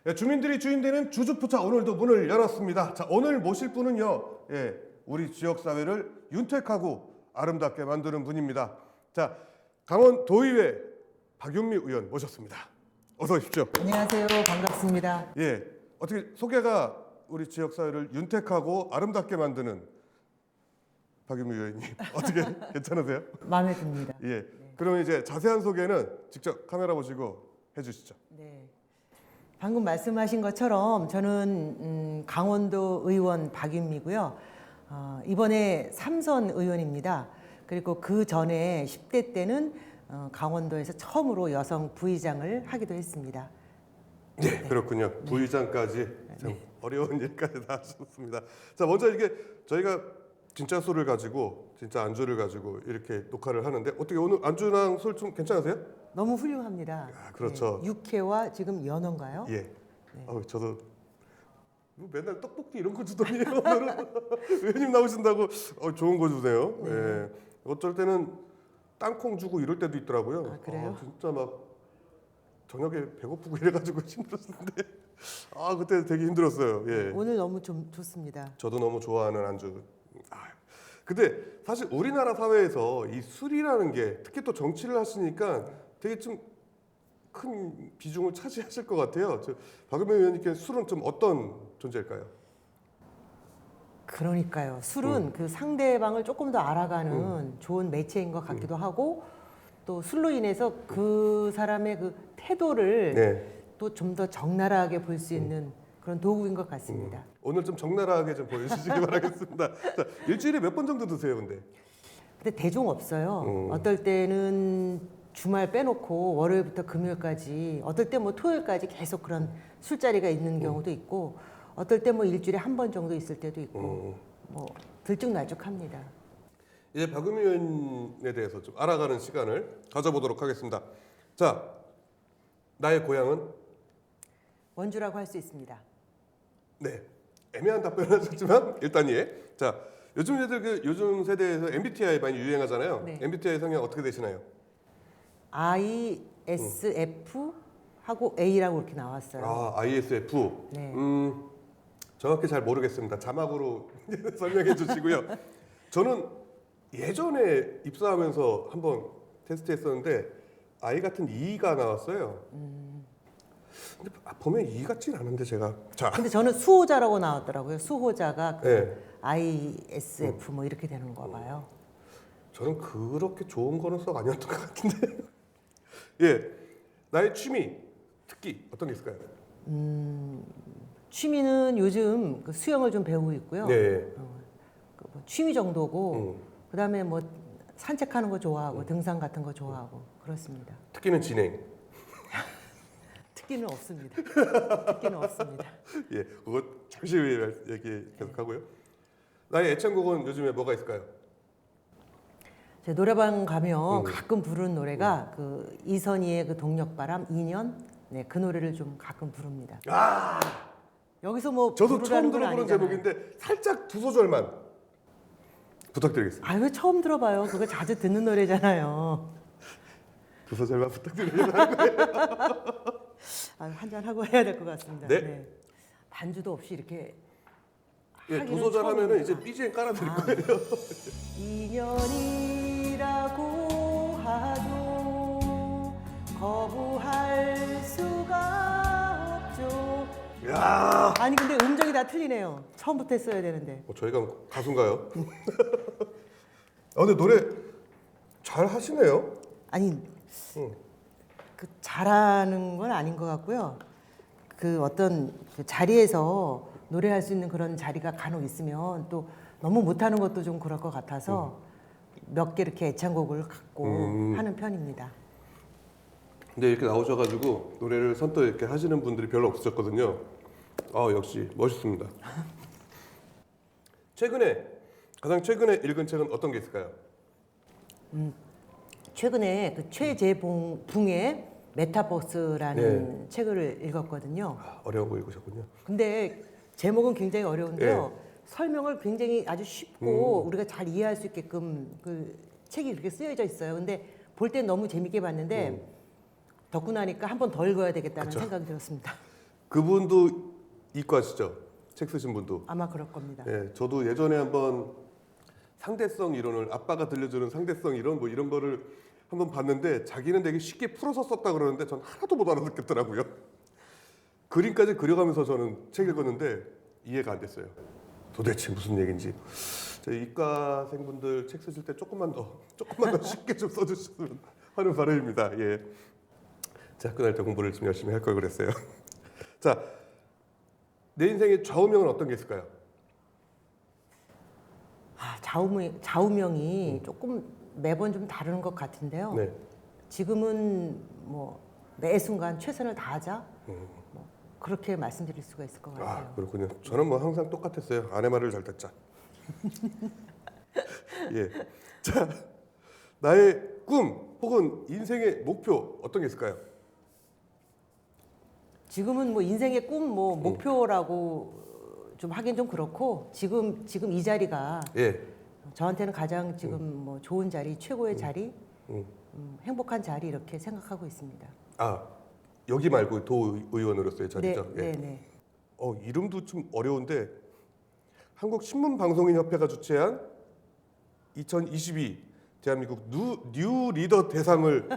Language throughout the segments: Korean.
네, 주민들이 주인되는 주주푸차 오늘도 문을 열었습니다. 자, 오늘 모실 분은요, 우리 지역 사회를 윤택하고 아름답게 만드는 분입니다. 자, 강원 도의회 박윤미 의원 모셨습니다. 어서 오십시오. 안녕하세요. 반갑습니다. 예, 어떻게 소개가 우리 지역 사회를 윤택하고 아름답게 만드는 박윤미 의원님 어떻게 괜찮으세요? 마음에 듭니다. 예, 그러면 이제 자세한 소개는 직접 카메라 보시고 해주시죠. 네. 방금 말씀하신 것처럼 저는 강원도 의원 박윤미고요. 이번에 3선 의원입니다. 그리고 그 전에 10대 때는 강원도에서 처음으로 여성 부의장을 하기도 했습니다. 네, 그렇군요. 부의장까지 참 어려운 일까지 다 하셨습니다. 자, 먼저 이게 저희가 진짜 술을 가지고 진짜 안주를 가지고 이렇게 녹화를 하는데 어떻게 오늘 안주랑 술 좀 괜찮으세요? 너무 훌륭합니다. 아, 그렇죠. 네, 육회와 지금 연어인가요? 예. 저도 맨날 떡볶이 이런 거 주더니 오늘은 의원님 나오신다고 좋은 거 주세요. 예. 어쩔 때는 땅콩 주고 이럴 때도 있더라고요. 아, 그래요? 진짜 막 저녁에 배고프고 이래가지고 힘들었는데 그때 되게 힘들었어요. 예. 오늘 너무 좀 좋습니다. 저도 너무 좋아하는 안주. 근데 사실 우리나라 사회에서 이 술이라는 게 특히 또 정치를 하시니까 되게 좀 큰 비중을 차지하실 것 같아요. 박은명 의원님께 술은 좀 어떤 존재일까요? 그러니까요. 술은 그 상대방을 조금 더 알아가는 좋은 매체인 것 같기도 하고 또 술로 인해서 그 사람의 그 태도를 또 좀 더 적나라하게 볼 수 있는 그런 도구인 것 같습니다. 오늘 좀 적나라하게 좀 보여주시기 바라겠습니다. 자, 일주일에 몇 번 정도 드세요, 근데? 근데 대종 없어요. 어떨 때는 주말 빼놓고 월요일부터 금요일까지, 어떨 때 뭐 토요일까지 계속 그런 술자리가 있는 경우도 있고, 어떨 때 뭐 일주일에 한 번 정도 있을 때도 있고, 뭐 들쭉날쭉합니다. 이제 박은미 의원에 대해서 좀 알아가는 시간을 가져보도록 하겠습니다. 자, 나의 고향은? 원주라고 할 수 있습니다. 네, 애매한 답변하셨지만 일단 자, 요즘 세대에서 MBTI 많이 유행하잖아요. 네. MBTI 성향 어떻게 되시나요? ISF 하고 A라고 이렇게 나왔어요. ISF. 네. 정확히 잘 모르겠습니다. 자막으로 설명해 주시고요. 저는 예전에 입사하면서 한번 테스트했었는데 I 같은 E가 나왔어요. 근데 보면 E 같진 않은데 제가. 자, 근데 저는 수호자라고 나왔더라고요. 수호자가 네. ISF 뭐 이렇게 되는 거 봐요. 저는 그렇게 좋은 거는 썩 아니었던 것 같은데. 예, 나의 취미, 특기 어떤 게 있을까요? 취미는 요즘 그 수영을 좀 배우고 있고요. 네. 뭐 취미 정도고 그다음에 뭐 산책하는 거 좋아하고 등산 같은 거 좋아하고 그렇습니다. 특기는 진행. 특기는 없습니다. 특기는 없습니다. 예, 그거 잠시 후에 얘기 계속하고요. 나의 애창곡은 요즘에 뭐가 있을까요? 제 노래방 가면 가끔 부르는 노래가 그 이선희의 그 동력바람 2년 그 노래를 좀 가끔 부릅니다. 여기서 뭐 저도 처음 부르라는 건 들어보는 아니잖아요. 제목인데 살짝 두 소절만 부탁드리겠습니다. 왜 처음 들어봐요? 그거 자주 듣는 노래잖아요. 두 소절만 부탁드립니다. 한잔 하고 해야 될 것 같습니다. 네. 반주도 없이 이렇게 예, 두 하기는 소절 하면은 처음입니다. 이제 BGM 깔아드릴 거예요. 인연이라고 하도 거부할 수가 없죠. 야, 아니 근데 음정이 다 틀리네요. 처음부터 했어야 되는데. 저희가 가수인가요? 근데 노래 잘 하시네요. 아니 그 잘하는 건 아닌 것 같고요. 그 어떤 그 자리에서 노래할 수 있는 그런 자리가 간혹 있으면 또 너무 못하는 것도 좀 그럴 것 같아서 몇 개 이렇게 애창곡을 갖고 하는 편입니다. 근데 이렇게 나오셔가지고 노래를 선뜻 이렇게 하시는 분들이 별로 없으셨거든요. 역시 멋있습니다. 가장 최근에 읽은 책은 어떤 게 있을까요? 최근에 그 최재붕의 메타버스라는 책을 읽었거든요. 어려워 보이셨군요. 근데 제목은 굉장히 어려운데요. 설명을 굉장히 아주 쉽고 우리가 잘 이해할 수 있게끔 그 책이 그렇게 쓰여져 있어요. 근데 볼 때 너무 재밌게 봤는데 덕고 나니까 한 번 더 읽어야 되겠다는 그쵸. 생각이 들었습니다. 그분도 이과시죠? 책 쓰신 분도. 아마 그럴 겁니다. 예, 저도 예전에 한번 상대성 이론을 아빠가 들려주는 상대성 이론 뭐 이런 거를 한번 봤는데 자기는 되게 쉽게 풀어서 썼다 그러는데 전 하나도 못 알아듣겠더라고요. 그림까지 그려가면서 저는 책 읽었는데 이해가 안 됐어요. 도대체 무슨 얘기인지. 저희 이과생분들 책 쓰실 때 조금만 더 쉽게 좀 써주셨으면 하는 바람입니다. 예. 자, 학교 다닐 때 공부를 좀 열심히 할 걸 그랬어요. 자, 내 인생의 좌우명은 어떤 게 있을까요? 좌우명이 조금 매번 좀 다른 것 같은데요. 네. 지금은 뭐 매 순간 최선을 다하자. 뭐 그렇게 말씀드릴 수가 있을 것 같아요. 아, 그렇군요. 저는 뭐 항상 똑같았어요. 아내 말을 잘 듣자. 예. 자, 나의 꿈 혹은 인생의 목표 어떤 게 있을까요? 지금은 뭐 인생의 꿈, 뭐 목표라고 좀 하긴 좀 그렇고 지금 이 자리가 예. 저한테는 가장 지금 뭐 좋은 자리, 최고의 자리, 음. 행복한 자리 이렇게 생각하고 있습니다. 아, 여기 말고 도의원으로서의 자리죠. 네, 예. 네. 이름도 좀 어려운데 한국신문방송인협회가 주최한 2022 대한민국 뉴 리더 대상을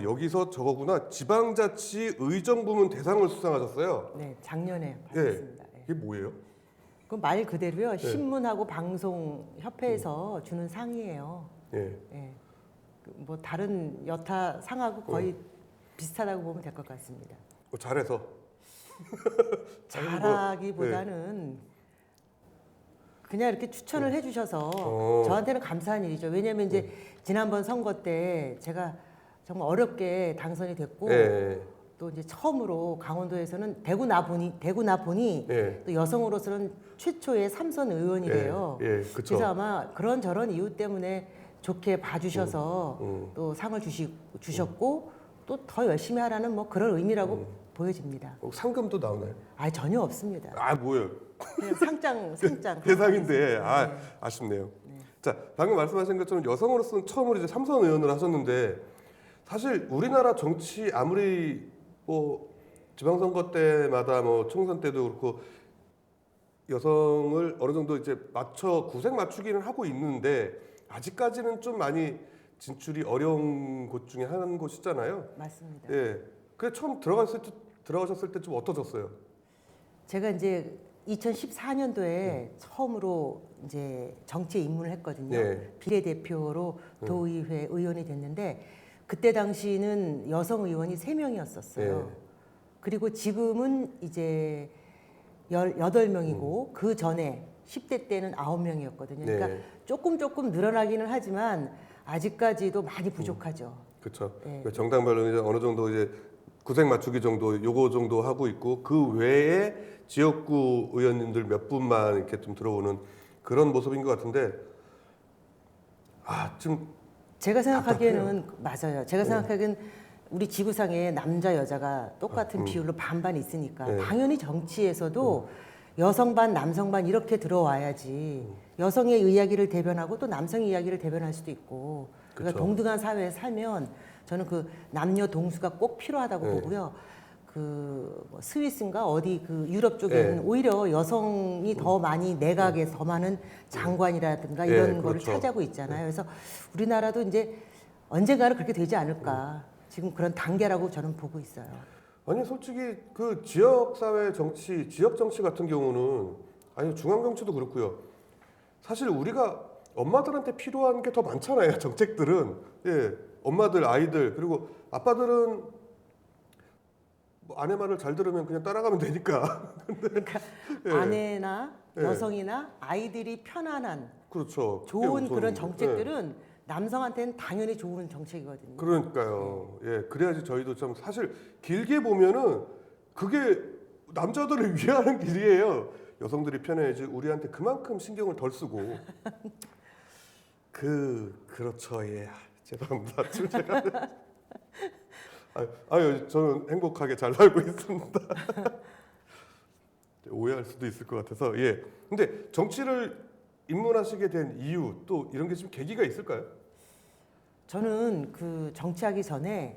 여기서 저거구나. 지방자치 의정부문 대상을 수상하셨어요. 네, 작년에 예. 받았습니다. 예. 이게 뭐예요? 그 말 그대로요. 신문하고 방송 협회에서 주는 상이에요. 예. 예. 뭐 다른 여타 상하고 거의 비슷하다고 보면 될 것 같습니다. 잘해서. 잘하기보다는 그냥 이렇게 추천을 해주셔서 저한테는 감사한 일이죠. 왜냐하면 이제 지난번 선거 때 제가 정말 어렵게 당선이 됐고 예. 또 이제 처음으로 강원도에서는 되고 나 보니 예. 또 여성으로서는 최초의 삼선 의원이래요. 예. 그렇죠. 그래서 아마 그런 저런 이유 때문에 좋게 봐주셔서 또 상을 주셨고 또 더 열심히 하라는 뭐 그런 의미라고 보여집니다. 상금도 나오나요? 전혀 없습니다. 아, 뭐예요? 그냥 상장. 대상인데 네. 아쉽네요. 자, 방금 말씀하신 것처럼 여성으로서는 처음으로 이제 삼선 의원을 하셨는데 사실 우리나라 정치 아무리 뭐 지방선거 때마다 뭐 총선 때도 그렇고 여성을 어느 정도 이제 구색 맞추기는 하고 있는데 아직까지는 좀 많이 진출이 어려운 곳 중에 한 곳이잖아요. 맞습니다. 예. 그래 처음 들어가셨을 때 좀 어떠셨어요? 제가 이제 2014년도에 처음으로 이제 정치에 입문을 했거든요. 네. 비례대표로 도의회 의원이 됐는데 그때 당시는 여성 의원이 3명이었었어요. 네. 그리고 지금은 이제 18명이고 그 전에 10대 때는 9명이었거든요. 그러니까 네. 조금 늘어나기는 하지만 아직까지도 많이 부족하죠. 그렇죠. 네. 정당별로 이제 어느 정도 이제 구색 맞추기 정도 요거 정도 하고 있고 그 외에 지역구 의원님들 몇 분만 이렇게 좀 들어오는 그런 모습인 것 같은데 좀 제가 생각하기에는 맞아요. 제가 생각하기엔 우리 지구상에 남자 여자가 똑같은 비율로 반반 있으니까 네. 당연히 정치에서도 여성 반 남성 반 이렇게 들어와야지 여성의 이야기를 대변하고 또 남성의 이야기를 대변할 수도 있고 그러니까 그쵸. 동등한 사회에 살면 저는 그 남녀 동수가 꼭 필요하다고 네. 보고요. 뭐 스위스인가 어디 그 유럽 쪽에는 네. 오히려 여성이 더 많이 내각에 더 많은 장관이라든가 네, 이런 거를 그렇죠. 차지하고 있잖아요. 그래서 우리나라도 이제 언젠가는 그렇게 되지 않을까. 지금 그런 단계라고 저는 보고 있어요. 아니 솔직히 그 지역 사회 정치, 지역 정치 같은 경우는 아니 중앙 정치도 그렇고요. 사실 우리가 엄마들한테 필요한 게 더 많잖아요. 정책들은 예, 엄마들, 아이들 그리고 아빠들은 뭐 아내 말을 잘 들으면 그냥 따라가면 되니까. 그러니까 예. 아내나 예. 여성이나 아이들이 편안한 그렇죠. 그게 좋은 우선, 그런 예. 정책들은 남성한테는 당연히 좋은 정책이거든요. 그러니까요. 예, 그래야지 저희도 참 사실 길게 보면은 그게 남자들을 위하는 길이에요. 여성들이 편해야지 우리한테 그만큼 신경을 덜 쓰고. 그렇죠. 예. 죄송합니다. 지금 제가 저는 행복하게 잘 살고 있습니다. 오해할 수도 있을 것 같아서 예. 근데 정치를 입문하시게 된 이유 또 이런 게 좀 계기가 있을까요? 저는 그 정치하기 전에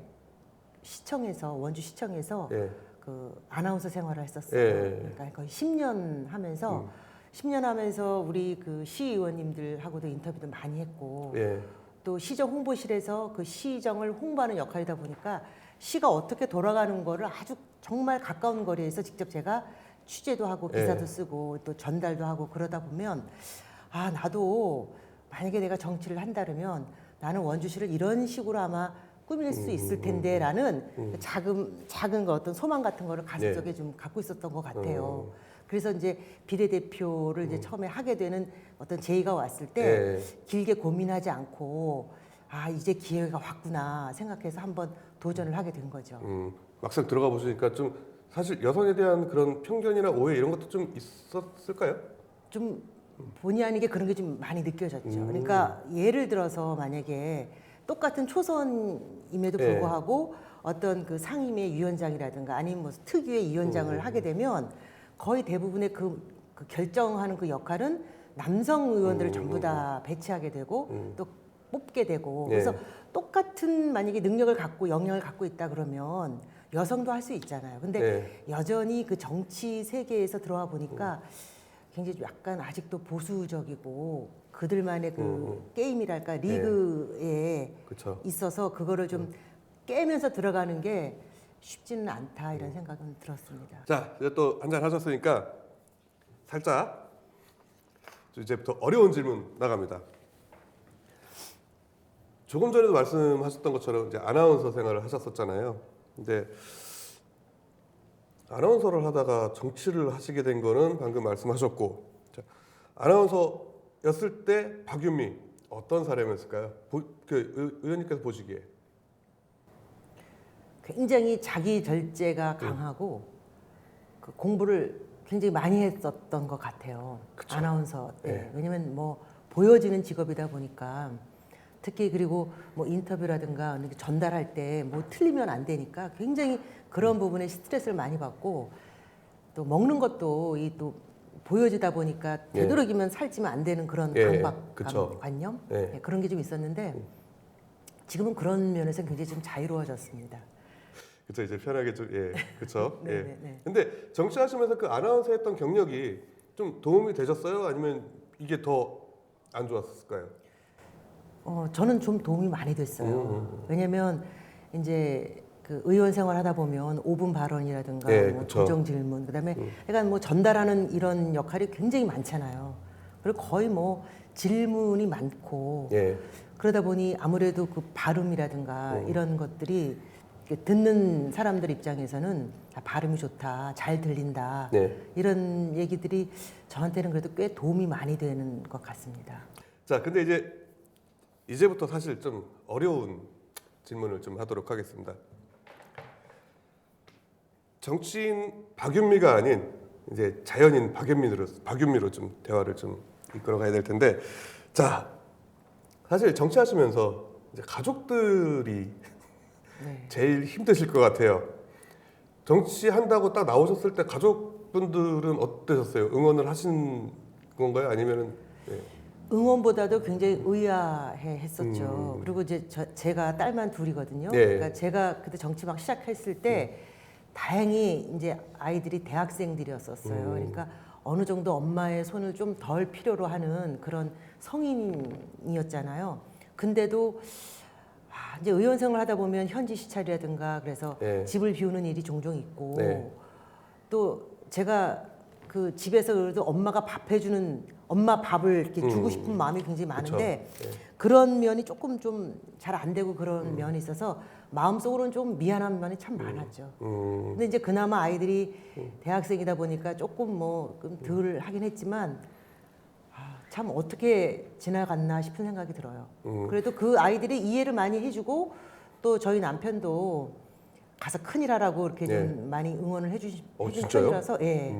원주 시청에서 예. 그 아나운서 생활을 했었어요. 예. 그러니까 거의 10년 하면서 10년 하면서 우리 그 시의원님들하고도 인터뷰도 많이 했고 예. 또 시정 홍보실에서 그 시정을 홍보하는 역할이다 보니까 시가 어떻게 돌아가는 거를 아주 정말 가까운 거리에서 직접 제가 취재도 하고 기사도 예. 쓰고 또 전달도 하고 그러다 보면 아 나도 만약에 내가 정치를 한다면 나는 원주시를 이런 식으로 아마 꾸밀 수 있을 텐데라는 작은 거 어떤 소망 같은 거를 가슴속에 좀 갖고 있었던 것 같아요. 그래서 이제 비례대표를 이제 처음에 하게 되는 어떤 제의가 왔을 때 예. 길게 고민하지 않고 아 이제 기회가 왔구나 생각해서 한번 도전을 하게 된 거죠. 막상 들어가 보시니까 좀 사실 여성에 대한 그런 편견이나 오해 이런 것도 좀 있었을까요? 좀 본의 아니게 그런 게 좀 많이 느껴졌죠. 그러니까 예를 들어서 만약에 똑같은 초선임에도 예. 불구하고 어떤 그 상임위 위원장이라든가 아니면 뭐 특유의 위원장을 하게 되면 거의 대부분의 그 결정하는 그 역할은 남성 의원들을 전부 다 배치하게 되고 또 뽑게 되고 예. 그래서 똑같은 만약에 능력을 갖고 영향을 갖고 있다 그러면 여성도 할 수 있잖아요. 근데 예. 여전히 그 정치 세계에서 들어와 보니까 굉장히 약간 아직도 보수적이고 그들만의 그 게임이랄까 리그에 그렇죠. 있어서 그거를 좀 깨면서 들어가는 게 쉽지는 않다 이런 생각은 들었습니다. 자, 이제 또 한잔 하셨으니까 살짝 이제부터 어려운 질문 나갑니다. 조금 전에도 말씀하셨던 것처럼 이제 아나운서 생활을 하셨었잖아요. 근데 아나운서를 하다가 정치를 하시게 된 거는 방금 말씀하셨고, 자, 아나운서였을 때 박윤미 어떤 사람이었을까요? 의원님께서 보시기에. 굉장히 자기 절제가 강하고 그 공부를 굉장히 많이 했었던 것 같아요. 그쵸. 아나운서 때. 네. 왜냐면 뭐 보여지는 직업이다 보니까 특히 그리고 뭐 인터뷰라든가 이렇게 전달할 때 뭐 틀리면 안 되니까 굉장히 그런 부분에 스트레스를 많이 받고 또 먹는 것도 이 또 보여지다 보니까 예. 되도록이면 살찌면 안 되는 그런 예, 강박감, 그쵸. 관념 예. 예, 그런 게 좀 있었는데 지금은 그런 면에서 굉장히 좀 자유로워졌습니다. 그렇죠. 이제 편하게 좀 그렇죠. 네, 네, 네. 근데 정치하시면서 그 아나운서 했던 경력이 좀 도움이 되셨어요? 아니면 이게 더 안 좋았을까요? 저는 좀 도움이 많이 됐어요. 왜냐면 이제 그 의원 생활 하다 보면 5분 발언이라든가 예, 뭐 그쵸. 조정 질문 그다음에 약간 뭐 전달하는 이런 역할이 굉장히 많잖아요. 그리고 거의 뭐 질문이 많고 예. 그러다 보니 아무래도 그 발음이라든가 이런 것들이 이렇게 듣는 사람들 입장에서는 아, 발음이 좋다, 잘 들린다 네. 이런 얘기들이 저한테는 그래도 꽤 도움이 많이 되는 것 같습니다. 자, 근데 이제부터 사실 좀 어려운 질문을 좀 하도록 하겠습니다. 정치인 박윤미가 아닌 이제 자연인 박윤미로 좀 대화를 좀 이끌어가야 될 텐데, 자, 사실 정치하시면서 이제 가족들이 네. 제일 힘드실 것 같아요. 정치한다고 딱 나오셨을 때 가족분들은 어떠셨어요? 응원을 하신 건가요? 아니면은 응원보다도 굉장히 의아해했었죠. 그리고 이제 제가 딸만 둘이거든요. 네. 그러니까 제가 그때 정치 막 시작했을 때 다행히 이제 아이들이 대학생들이었었어요. 그러니까 어느 정도 엄마의 손을 좀 덜 필요로 하는 그런 성인이었잖아요. 근데도 이제 의원 생활을 하다 보면 현지 시찰이라든가 그래서 네. 집을 비우는 일이 종종 있고 네. 또 제가 그 집에서 그래도 엄마가 밥 해주는 엄마 밥을 이렇게 주고 싶은 마음이 굉장히 많은데 그쵸. 그런 면이 조금 좀 잘 안 되고 그런 면이 있어서 마음속으로는 좀 미안한 면이 참 많았죠. 근데 이제 그나마 아이들이 대학생이다 보니까 조금 뭐 덜 하긴 했지만 참 어떻게 지나갔나 싶은 생각이 들어요. 그래도 그 아이들이 이해를 많이 해주고 또 저희 남편도 가서 큰일 하라고 이렇게 네. 좀 많이 응원을 해준 진짜요? 편이라서 예,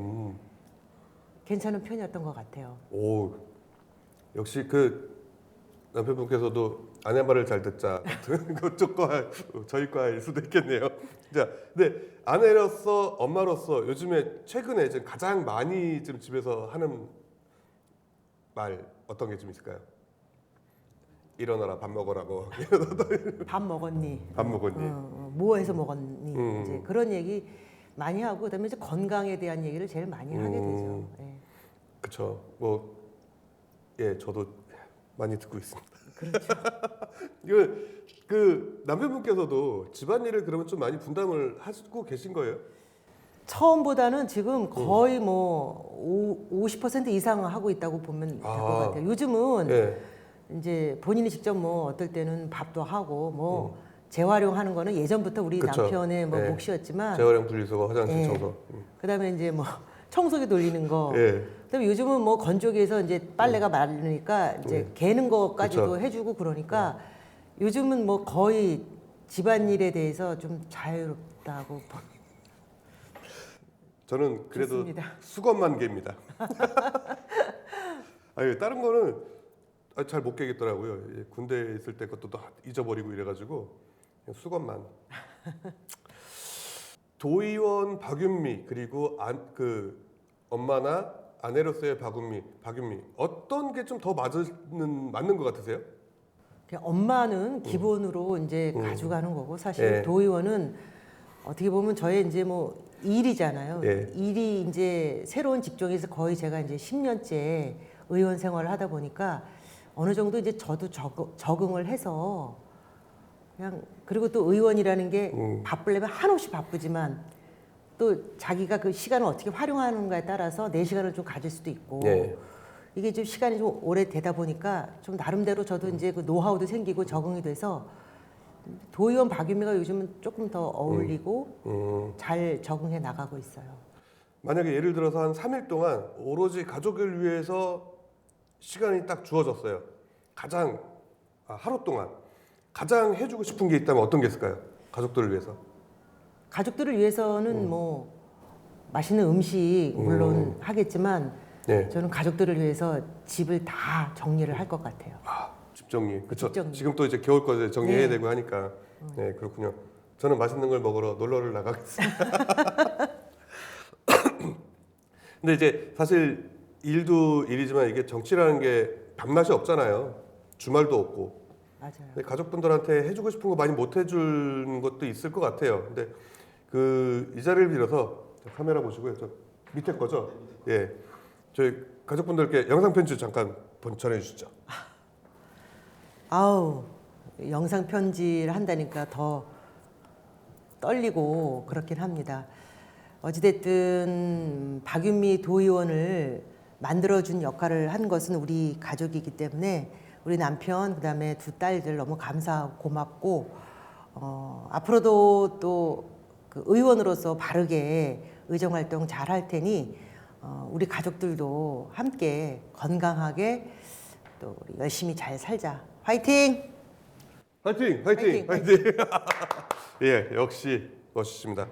괜찮은 편이었던 것 같아요. 오, 역시 그 남편분께서도 아내 말을 잘 듣자 같은 그쪽과 저희 과일 수도 있겠네요. 자, 근데 아내로서 엄마로서 요즘에 최근에 지금 가장 많이 좀 집에서 하는 말 어떤 게 좀 있을까요? 일어나라 밥 먹어라 뭐 밥 먹었니? 밥 먹었니? 뭐 해서 먹었니? 이제 그런 얘기 많이 하고 그다음에 이제 건강에 대한 얘기를 제일 많이 하게 되죠. 예. 그렇죠. 뭐 예, 저도 많이 듣고 있습니다. 그렇죠. 그 남편분께서도 집안일을 그러면 좀 많이 분담을 하시고 계신 거예요? 처음보다는 지금 거의 뭐 50% 이상 하고 있다고 보면 될 것 아. 같아요. 요즘은 예. 이제 본인이 직접 뭐 어떨 때는 밥도 하고 뭐 재활용하는 거는 예전부터 우리 그쵸. 남편의 뭐 네. 몫이었지만 재활용 분리수거, 화장실 예. 청소. 그다음에 이제 뭐 청소기 돌리는 거. 예. 그다음에 요즘은 뭐 건조기에서 이제 빨래가 마르니까 이제 개는 거까지도 그쵸. 해주고 그러니까 요즘은 뭐 거의 집안일에 대해서 좀 자유롭다고 저는 그래도 좋습니다. 수건만 개입니다. 아니 다른 거는 잘 못 개겠더라고요. 예, 군대에 있을 때 것도 다 잊어버리고 이래가지고 그냥 수건만. 도의원 박윤미 그리고 그 엄마나 아내로서의 박윤미 어떤 게 좀 더 맞는 것 같으세요? 그냥 엄마는 기본으로 이제 가져가는 거고 사실 예. 도의원은 어떻게 보면 저의 이제 뭐 일이잖아요. 예. 일이 이제 새로운 직종에서 거의 제가 이제 10년째 의원 생활을 하다 보니까 어느 정도 이제 저도 적응을 해서 그냥 그리고 또 의원이라는 게 바쁘려면 한없이 바쁘지만 또 자기가 그 시간을 어떻게 활용하는가에 따라서 내 시간을 좀 가질 수도 있고 예. 이게 좀 시간이 좀 오래 되다 보니까 좀 나름대로 저도 이제 그 노하우도 생기고 적응이 돼서 도의원 박유미가 요즘은 조금 더 어울리고 잘 적응해 나가고 있어요. 만약에 예를 들어서 한 3일 동안 오로지 가족을 위해서 시간이 딱 주어졌어요. 하루 동안 가장 해주고 싶은 게 있다면 어떤 게 있을까요? 가족들을 위해서. 가족들을 위해서는 뭐 맛있는 음식 물론 하겠지만 네. 저는 가족들을 위해서 집을 다 정리를 할 것 같아요. 집 정리. 그렇죠. 집 정리. 지금 또 이제 겨울 거 정리해야 네. 되고 하니까. 네, 그렇군요. 저는 맛있는 걸 먹으러 놀러를 나가겠습니다. 근데 이제 사실 일도 일이지만 이게 정치라는 게 밤낮이 없잖아요. 주말도 없고. 맞아요. 근데 가족분들한테 해주고 싶은 거 많이 못 해준 것도 있을 것 같아요. 근데 이 자리를 빌어서 카메라 보시고요. 저 밑에 거죠? 예. 저희 가족분들께 영상 편지 잠깐 전해 주시죠. 아우 영상 편지를 한다니까 더 떨리고 그렇긴 합니다. 어찌됐든 박윤미 도의원을 만들어준 역할을 한 것은 우리 가족이기 때문에 우리 남편 그다음에 두 딸들 너무 감사하고 고맙고 앞으로도 또 그 의원으로서 바르게 의정 활동 잘 할 테니 우리 가족들도 함께 건강하게 또 우리 열심히 잘 살자. 화이팅! 화이팅! 화이팅! 예, 역시 멋있습니다.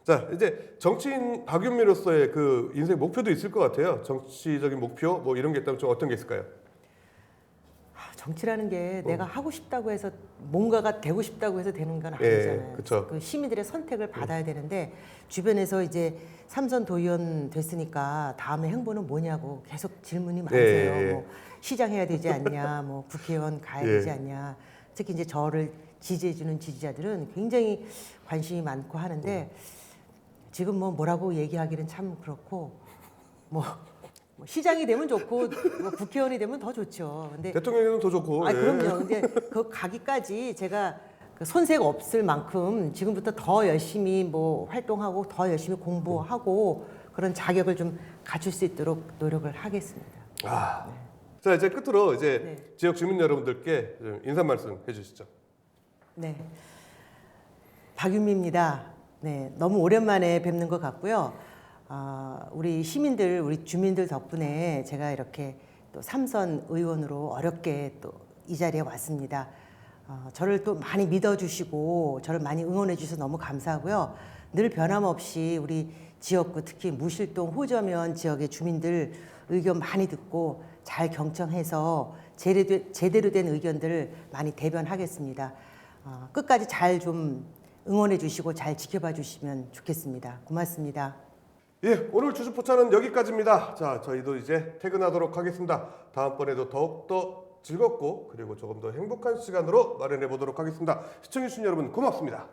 자, 이제 정치인 박윤미로서의 그 인생 목표도 있을 것 같아요. 정치적인 목표 뭐 이런 게 있다면 좀 어떤 게 있을까요? 정치라는 게 내가 하고 싶다고 해서 뭔가가 되고 싶다고 해서 되는 건 예, 아니잖아요. 그쵸. 그 시민들의 선택을 받아야 되는데 주변에서 이제 삼선 도의원 됐으니까 다음에 행보는 뭐냐고 계속 질문이 많으세요. 예. 뭐 시장 해야 되지 않냐, 뭐 국회의원 가야 예. 되지 않냐. 특히 이제 저를 지지해주는 지지자들은 굉장히 관심이 많고 하는데 지금 뭐 뭐라고 얘기하기는 참 그렇고 뭐 시장이 되면 좋고 뭐 국회의원이 되면 더 좋죠. 근데 대통령이면 더 좋고. 아 예. 그럼요. 근데 그 가기까지 제가 그 손색 없을 만큼 지금부터 더 열심히 뭐 활동하고 더 열심히 공부하고 그런 자격을 좀 갖출 수 있도록 노력을 하겠습니다. 자, 이제 끝으로 이제 네. 지역 주민 여러분들께 좀 인사 말씀 해주시죠. 네, 박윤미입니다. 네, 너무 오랜만에 뵙는 것 같고요. 우리 시민들, 우리 주민들 덕분에 제가 이렇게 또 삼선 의원으로 어렵게 또 이 자리에 왔습니다. 저를 또 많이 믿어주시고 저를 많이 응원해 주셔서 너무 감사하고요. 늘 변함없이 우리 지역구 특히 무실동 호저면 지역의 주민들 의견 많이 듣고 잘 경청해서 제대로 된 의견들을 많이 대변하겠습니다. 끝까지 잘 좀 응원해 주시고 잘 지켜봐 주시면 좋겠습니다. 고맙습니다. 예, 오늘 주주포차는 여기까지입니다. 자, 저희도 이제 퇴근하도록 하겠습니다. 다음번에도 더욱더 즐겁고 그리고 조금 더 행복한 시간으로 마련해 보도록 하겠습니다. 시청해주신 여러분 고맙습니다.